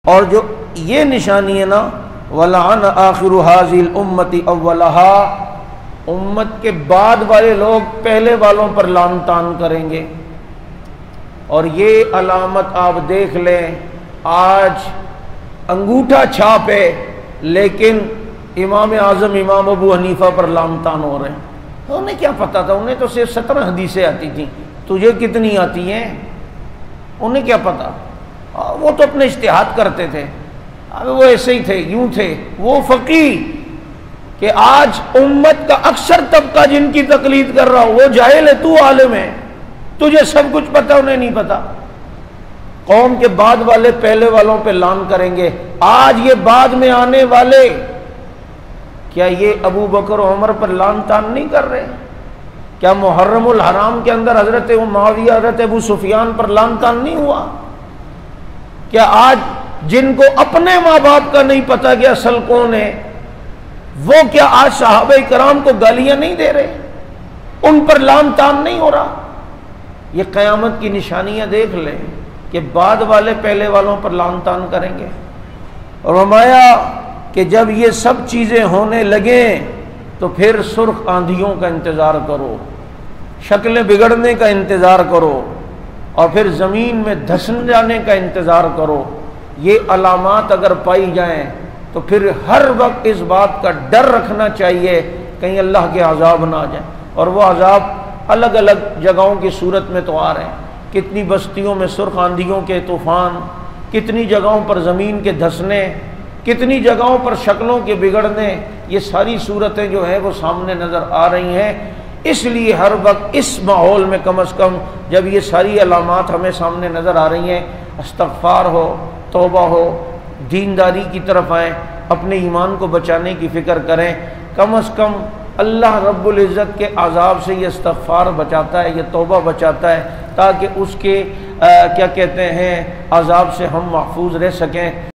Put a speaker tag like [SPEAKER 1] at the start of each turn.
[SPEAKER 1] اور جو یہ نشانی ہے نا وَلَعَنَ آخِرُ هَذِهِ الْأُمَّةِ أَوَّلَهَا، امت کے بعد والے لوگ پہلے والوں پر لعن طعن کریں گے۔ اور یہ علامت آپ دیکھ لیں، آج انگوٹھا چھاپ ہے لیکن امام اعظم امام ابو حنیفہ پر لعن طعن ہو رہے ہیں۔ انہیں کیا پتا تھا؟ انہیں تو صرف 17 حدیثیں آتی تھیں، تجھے کتنی آتی ہیں؟ انہیں کیا پتا؟ وہ تو اپنے اجتہاد کرتے تھے، وہ ایسے ہی تھے، یوں تھے۔ وہ فقیہ کہ آج امت کا اکثر طبقہ جن کی تقلید کر رہا ہو وہ جاہل ہے، تو عالم ہے، تجھے سب کچھ پتا، انہیں نہیں پتا۔ قوم کے بعد والے پہلے والوں پہ لعن کریں گے۔ آج یہ بعد میں آنے والے کیا یہ ابو بکر و عمر پر لعن طعن نہیں کر رہے؟ کیا محرم الحرام کے اندر حضرت معاویہ حضرت ابو سفیان پر لعن طعن نہیں ہوا؟ کیا آج جن کو اپنے ماں باپ کا نہیں پتا کہ اصل کون ہے، وہ کیا آج صحابہ کرام کو گالیاں نہیں دے رہے؟ ان پر لعن طعن نہیں ہو رہا؟ یہ قیامت کی نشانیاں دیکھ لیں کہ بعد والے پہلے والوں پر لعن طعن کریں گے۔ اور فرمایا کہ جب یہ سب چیزیں ہونے لگیں تو پھر سرخ آندھیوں کا انتظار کرو، شکلیں بگڑنے کا انتظار کرو، اور پھر زمین میں دھسن جانے کا انتظار کرو۔ یہ علامات اگر پائی جائیں تو پھر ہر وقت اس بات کا ڈر رکھنا چاہیے کہیں اللہ کے عذاب نہ آ جائیں۔ اور وہ عذاب الگ الگ جگہوں کی صورت میں تو آ رہے ہیں، کتنی بستیوں میں سرخ آندھیوں کے طوفان، کتنی جگہوں پر زمین کے دھسنے، کتنی جگہوں پر شکلوں کے بگڑنے، یہ ساری صورتیں جو ہیں وہ سامنے نظر آ رہی ہیں۔ اس لیے ہر وقت اس ماحول میں کم از کم جب یہ ساری علامات ہمیں سامنے نظر آ رہی ہیں، استغفار ہو، توبہ ہو، دینداری کی طرف آئیں، اپنے ایمان کو بچانے کی فکر کریں۔ کم از کم اللہ رب العزت کے عذاب سے یہ استغفار بچاتا ہے، یہ توبہ بچاتا ہے، تاکہ اس کے کیا کہتے ہیں عذاب سے ہم محفوظ رہ سکیں۔